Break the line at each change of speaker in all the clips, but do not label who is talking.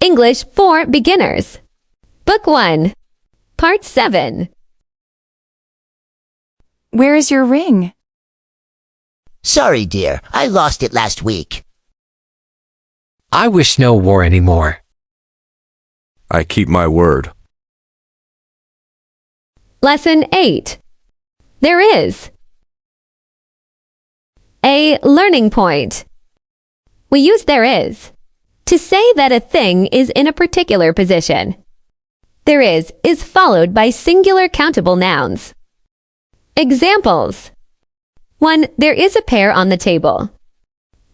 English for Beginners. Book 1, Part 7.
Where is your ring?
Sorry, dear. I lost it last week.
I wish no war anymore.
I keep my word.
Lesson 8. There is. A learning point. We use there is to say that a thing is in a particular position. There is followed by singular countable nouns. Examples. 1. There is a pear on the table.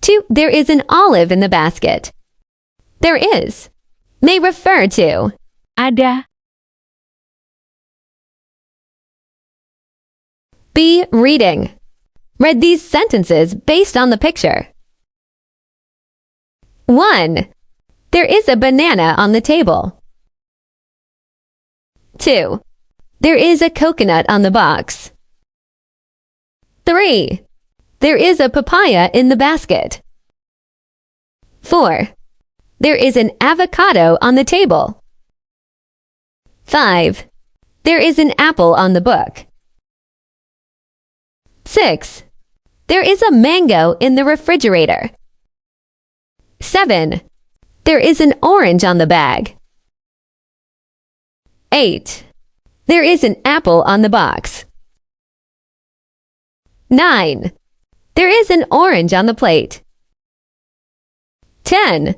2. There is an olive in the basket. There is may refer to
Ada.
B. Reading. Read these sentences based on the picture. 1. There is a banana on the table. 2. There is a coconut on the box. 3. There is a papaya in the basket. 4. There is an avocado on the table. 5. There is an apple on the book. 6. There is a mango in the refrigerator. 7. There is an orange on the bag. 8. There is an apple on the box. 9. There is an orange on the plate. 10.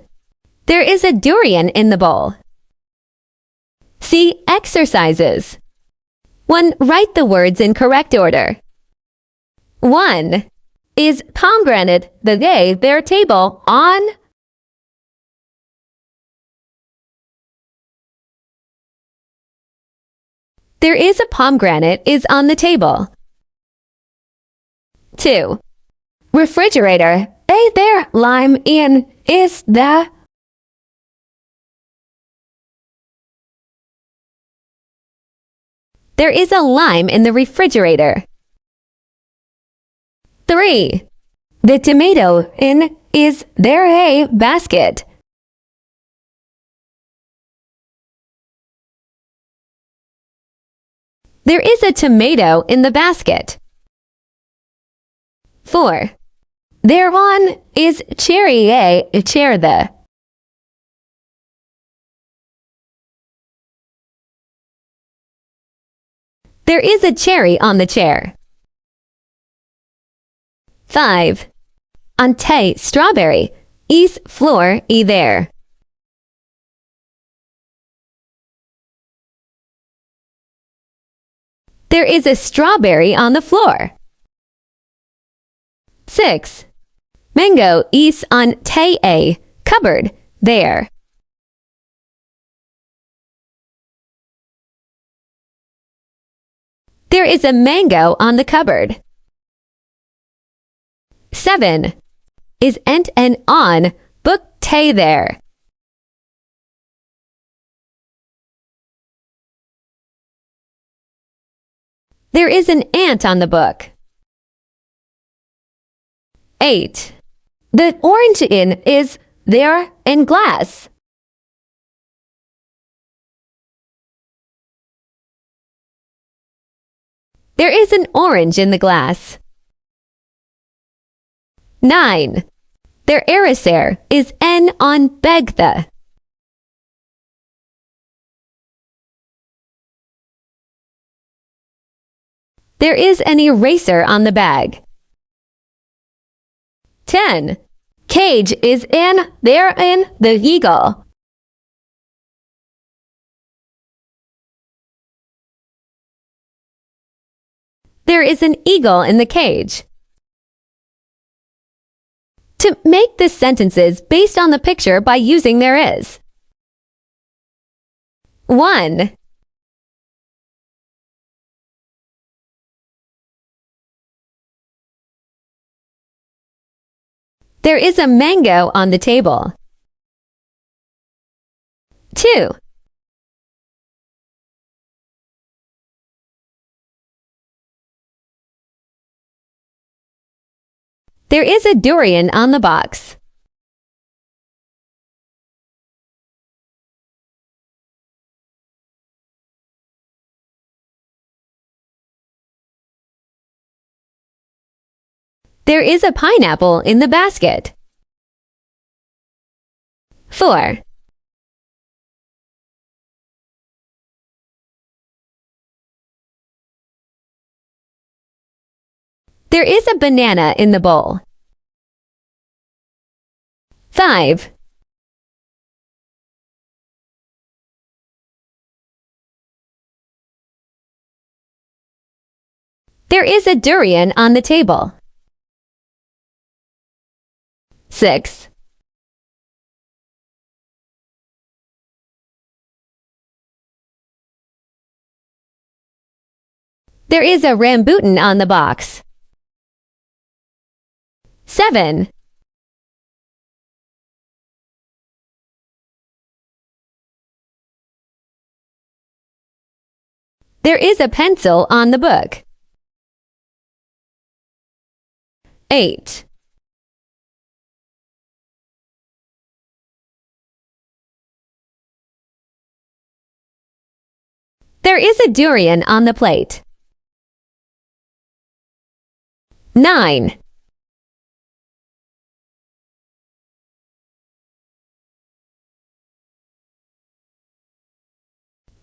There is a durian in the bowl. See exercises. 1. Write the words in correct order. 1. Is pomegranate the day their table on? There is a pomegranate is on the table. 2. Refrigerator, there lime in is the. There is a lime in the refrigerator. 3. The tomato in is there a basket. There is a tomato in the basket. 4. Thereon is cherry a chair the. There is a cherry on the chair. 5. Ante strawberry is floor there. There is a strawberry on the floor. 6. Mango is on a cupboard there. There is a mango on the cupboard. 7. Is ent and on book there. There is an ant on the book. 8. The orange in is there in glass. There is an orange in the glass. 9. Their eraser is n on begtha. There is an eraser on the bag. 10. Cage is in there in the eagle. There is an eagle in the cage. To make the sentences based on the picture by using there is. 1. There is a mango on the table. 2. There is a durian on the box. There is a pineapple in the basket. 4. There is a banana in the bowl. 5. There is a durian on the table. 6. There is a rambutan on the box. 7. There is a pencil on the book. 8. There is a durian on the plate. 9.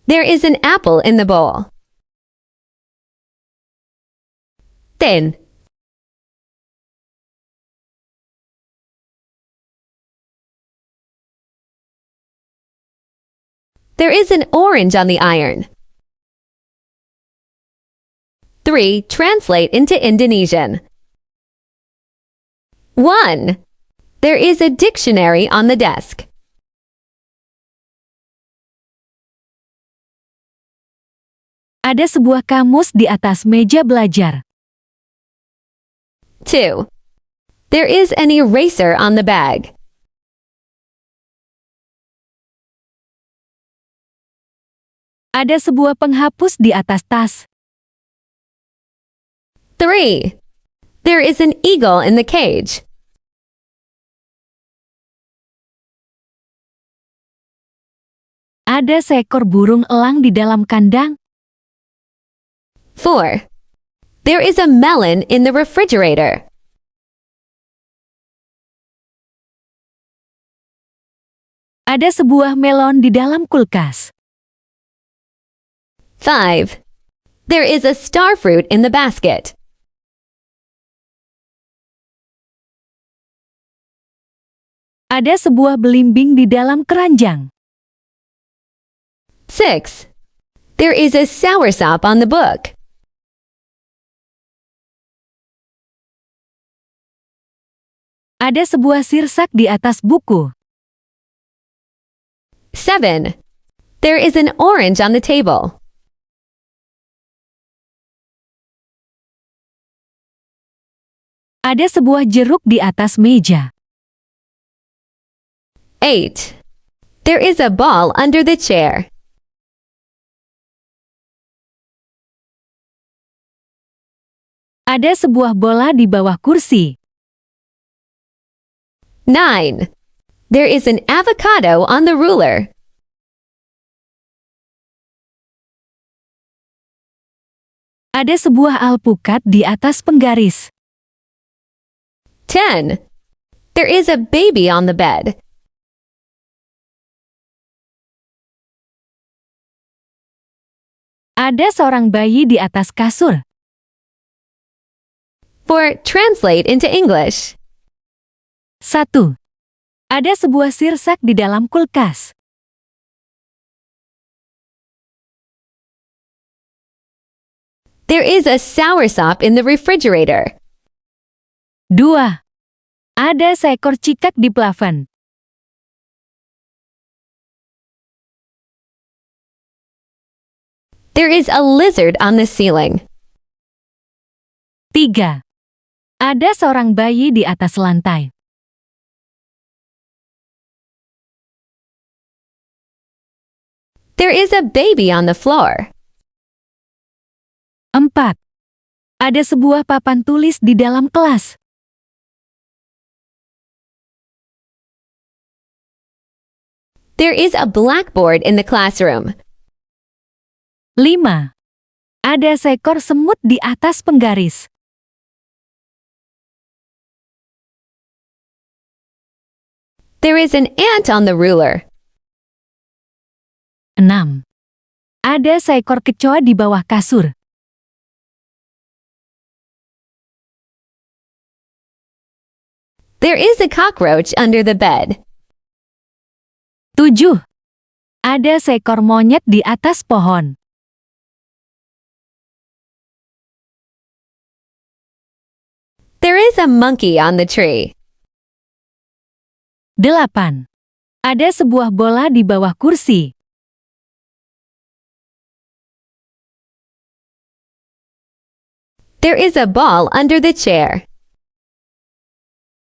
There is an apple in the bowl. 10. There is an orange on the iron. 3. Translate into Indonesian. 1. There is a dictionary on the desk.
Ada sebuah kamus di atas meja belajar.
2. There is an eraser on the bag.
Ada sebuah penghapus di atas tas.
3. There is an eagle in the cage.
Ada seekor burung elang di dalam kandang.
4. There is a melon in the refrigerator.
Ada sebuah melon di dalam kulkas.
5. There is a star fruit in the basket.
Ada sebuah belimbing di dalam keranjang.
6. There is a soursop on the book.
Ada sebuah sirsak di atas buku.
7. There is an orange on the table.
Ada sebuah jeruk di atas meja.
8. There is a ball under the chair.
Ada sebuah bola di bawah kursi.
9. There is an avocado on the ruler.
Ada sebuah alpukat di atas penggaris.
10. There is a baby on the bed.
Ada seorang bayi di atas kasur.
For translate into English.
1. Ada sebuah sirsak di dalam kulkas.
There is a soursop in the refrigerator.
2. Ada seekor cikak di plafon.
There is a lizard on the ceiling.
3. Ada seorang bayi di atas lantai.
There is a baby on the floor.
4. Ada sebuah papan tulis di dalam kelas.
There is a blackboard in the classroom.
5. Ada seekor semut di atas penggaris.
There is an ant on the ruler.
6. Ada seekor kecoa di bawah kasur.
There is a cockroach under the bed.
7. Ada seekor monyet di atas pohon.
There is a monkey on the tree.
8. Ada sebuah bola di bawah kursi.
There is a ball under the chair.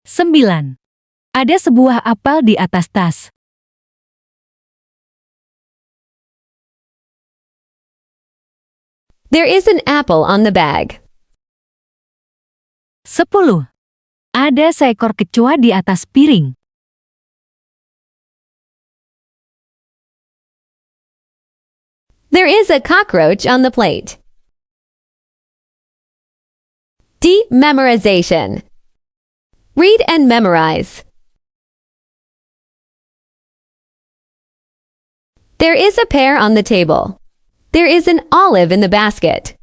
9. Ada sebuah apel di atas tas.
There is an apple on the bag.
10. Ada seekor kecoa di atas piring.
There is a cockroach on the plate. Memorization. Read and memorize. There is a pear on the table. There is an olive in the basket.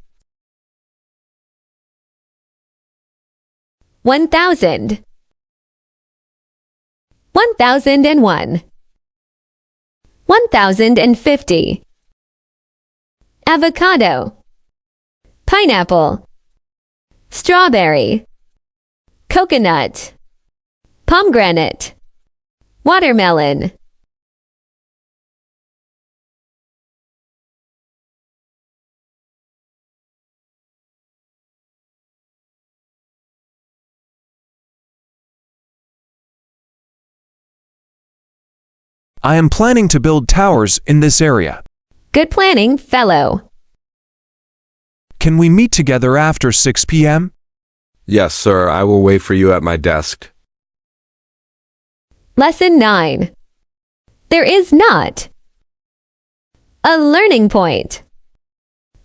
1,000. 1,001. 1,050. Avocado. Pineapple. Strawberry. Coconut. Pomegranate. Watermelon.
I am planning to build towers in this area.
Good planning, fellow.
Can we meet together after 6 p.m.?
Yes, sir. I will wait for you at my desk.
Lesson 9. There is not. A learning point.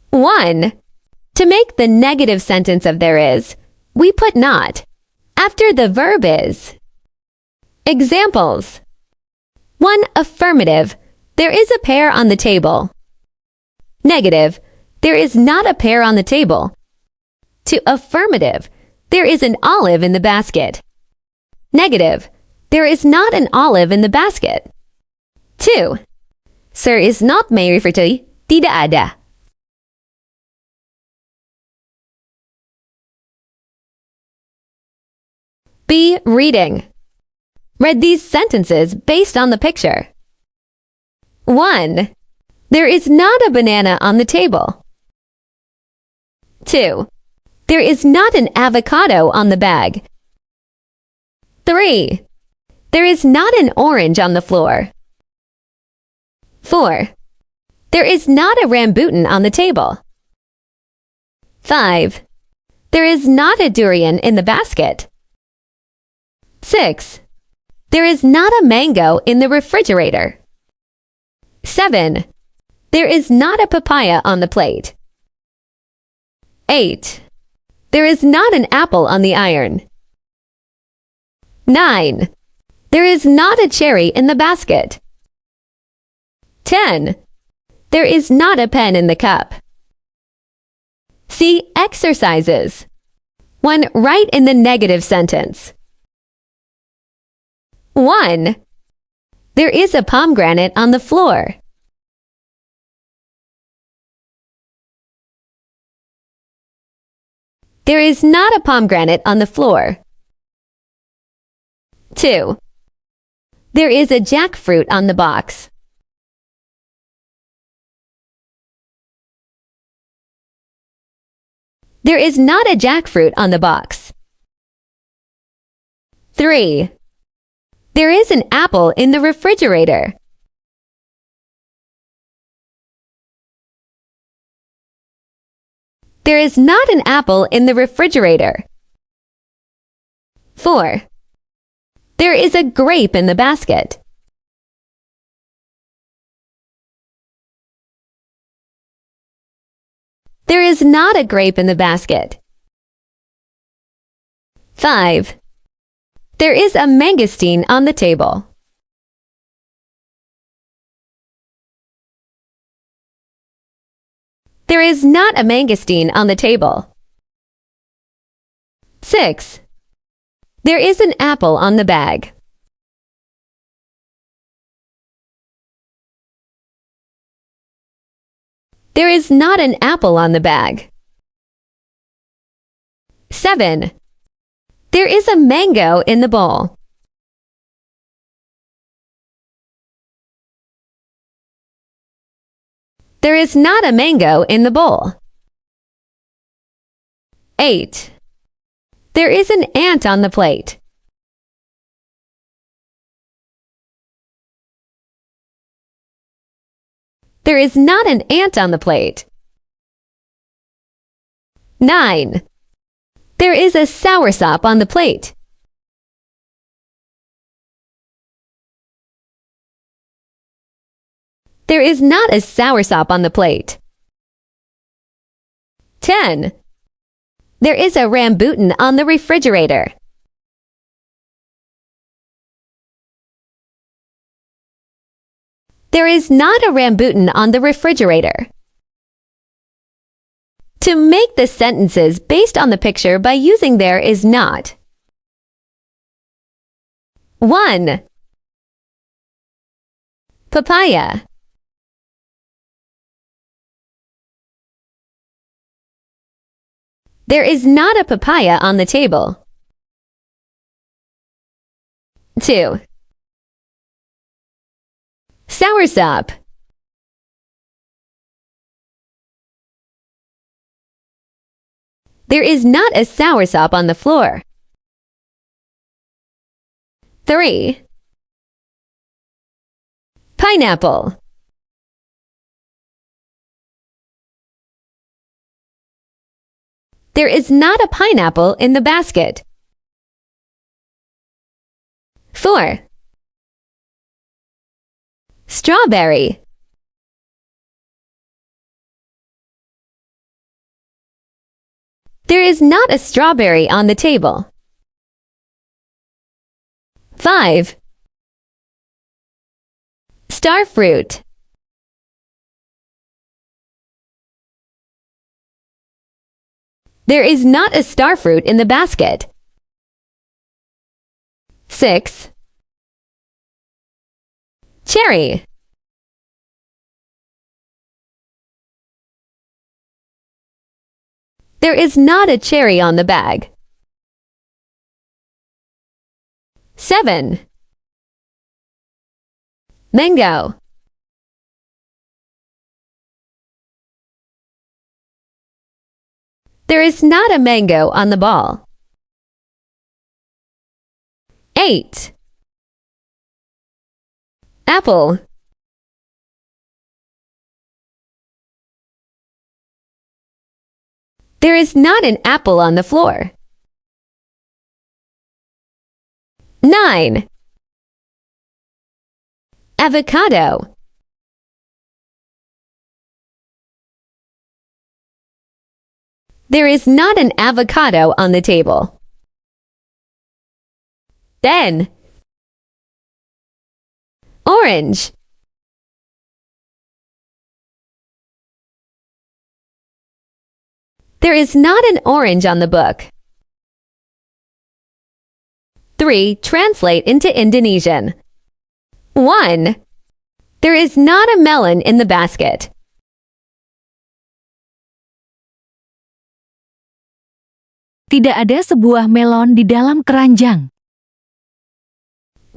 1. To make the negative sentence of there is, we put not after the verb is. Examples. 1. Affirmative. There is a pear on the table. Negative. There is not a pear on the table. 2. Affirmative. There is an olive in the basket. Negative. There is not an olive in the basket. 2. Sir is not may refer to tidak ada. B. Reading. Read these sentences based on the picture. 1. There is not a banana on the table. 2. There is not an avocado on the bag. 3. There is not an orange on the floor. 4. There is not a rambutan on the table. 5. There is not a durian in the basket. 6. There is not a mango in the refrigerator. 7. There is not a papaya on the plate. 8. There is not an apple on the iron. 9. There is not a cherry in the basket. 10. There is not a pen in the cup. See exercises. 1. Write in the negative sentence. 1. There is a pomegranate on the floor. There is not a pomegranate on the floor. 2. There is a jackfruit on the box. There is not a jackfruit on the box. 3. There is an apple in the refrigerator. There is not an apple in the refrigerator. 4. There is a grape in the basket. There is not a grape in the basket. 5. There is a mangosteen on the table. There is not a mangosteen on the table. 6. There is an apple on the bag. There is not an apple on the bag. 7. There is a mango in the bowl. There is not a mango in the bowl. 8. There is an ant on the plate. There is not an ant on the plate. 9. There is a soursop on the plate. There is not a soursop on the plate. 10. There is a rambutan on the refrigerator. There is not a rambutan on the refrigerator. To make the sentences based on the picture by using there is not. 1. Papaya. There is not a papaya on the table. 2. Soursop. There is not a soursop on the floor. 3. Pineapple. There is not a pineapple in the basket. 4. Strawberry. There is not a strawberry on the table. 5. Starfruit. There is not a starfruit in the basket. 6. Cherry. There is not a cherry on the bag. 7. Mango. There is not a mango on the ball. 8. Apple. There is not an apple on the floor. 9. Avocado. There is not an avocado on the table. 10. Orange. There is not an orange on the book. 3. Translate into Indonesian. 1. There is not a melon in the basket.
Tidak ada sebuah melon di dalam keranjang.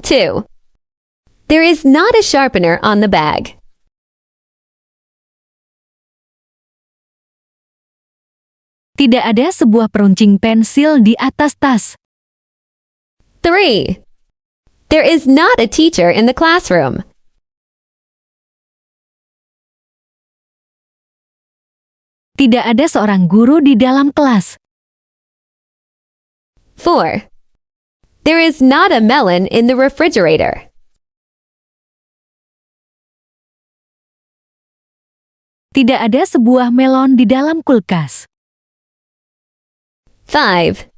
2. There is not a sharpener on the bag.
Tidak ada sebuah peruncing pensil di atas tas.
3. There is not a teacher in the classroom.
Tidak ada seorang guru di dalam kelas.
4. There is not a melon in the refrigerator.
Tidak ada sebuah melon di dalam kulkas.
5.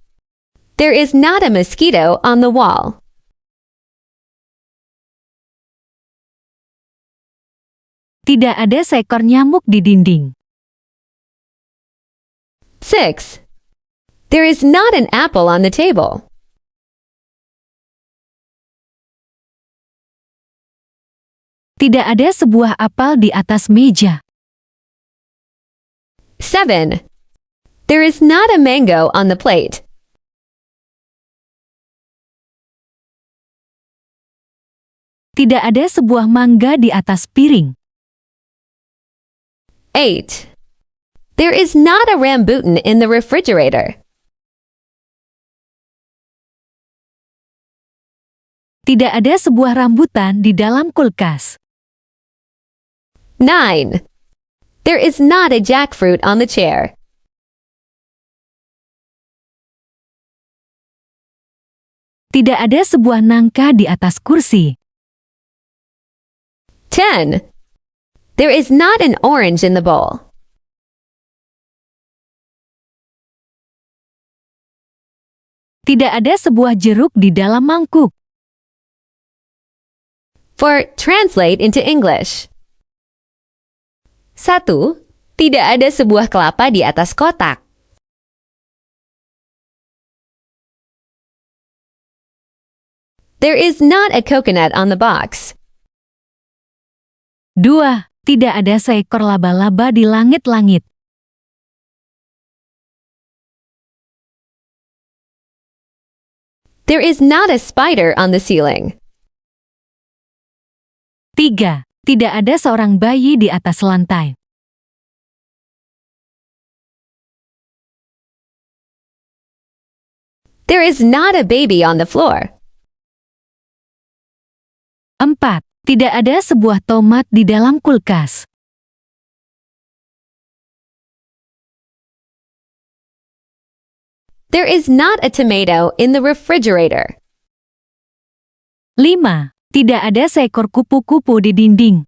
There is not a mosquito on the wall.
Tidak ada seekor nyamuk di dinding.
6. There is not an apple on the table.
Tidak ada sebuah apel di atas meja.
7. There is not a mango on the plate.
Tidak ada sebuah mangga di atas piring.
8. There is not a rambutan in the refrigerator.
Tidak ada sebuah rambutan di dalam kulkas.
9. There is not a jackfruit on the chair.
Tidak ada sebuah nangka di atas kursi.
10. There is not an orange in the bowl.
Tidak ada sebuah jeruk di dalam mangkuk.
For translate into English. 1. Tidak ada sebuah kelapa di atas kotak. 'There is not a coconut on the box.
2. Tidak ada seekor laba-laba di langit-langit.
'There is not a spider on the ceiling.
3. Tidak ada seorang bayi di atas lantai.
'There is not a baby on the floor.
4. Tidak ada sebuah tomat di dalam kulkas.
'There is not a tomato in the refrigerator.
5. Tidak ada seekor kupu-kupu di dinding.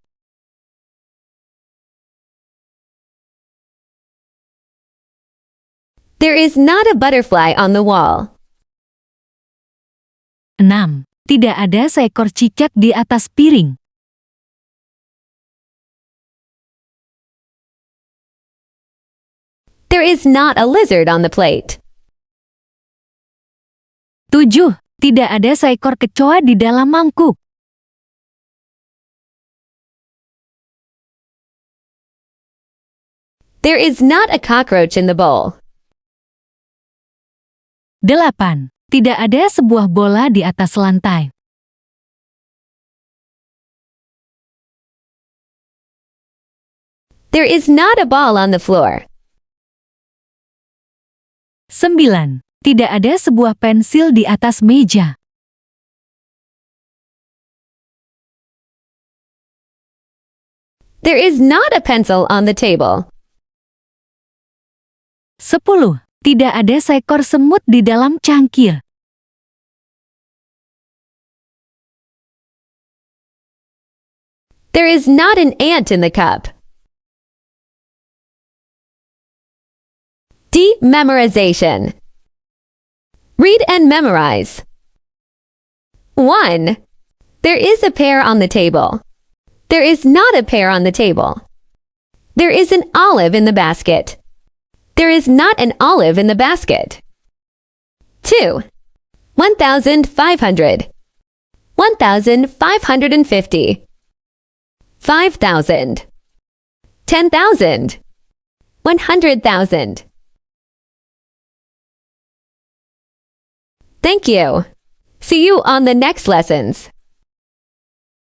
'There is not a butterfly on the wall.
6. Tidak ada seekor cicak di atas piring.
'There is not a lizard on the plate.
7. Tidak ada seekor kecoa di dalam mangkuk.
'There is not a cockroach in the bowl.
8. Tidak ada sebuah bola di atas lantai.
'There is not a ball on the floor.
9. Tidak ada sebuah pensil di atas meja.
'There is not a pencil on the table.
10. Tidak ada seekor semut di dalam cangkir.
'There is not an ant in the cup. Memorization. Read and memorize. 1. There is a pear on the table. There is not a pear on the table. There is an olive in the basket. There is not an olive in the basket. 2. 1,500. 1,550. 5,000. 10,000. 100,000. Thank you. See you on the next lessons.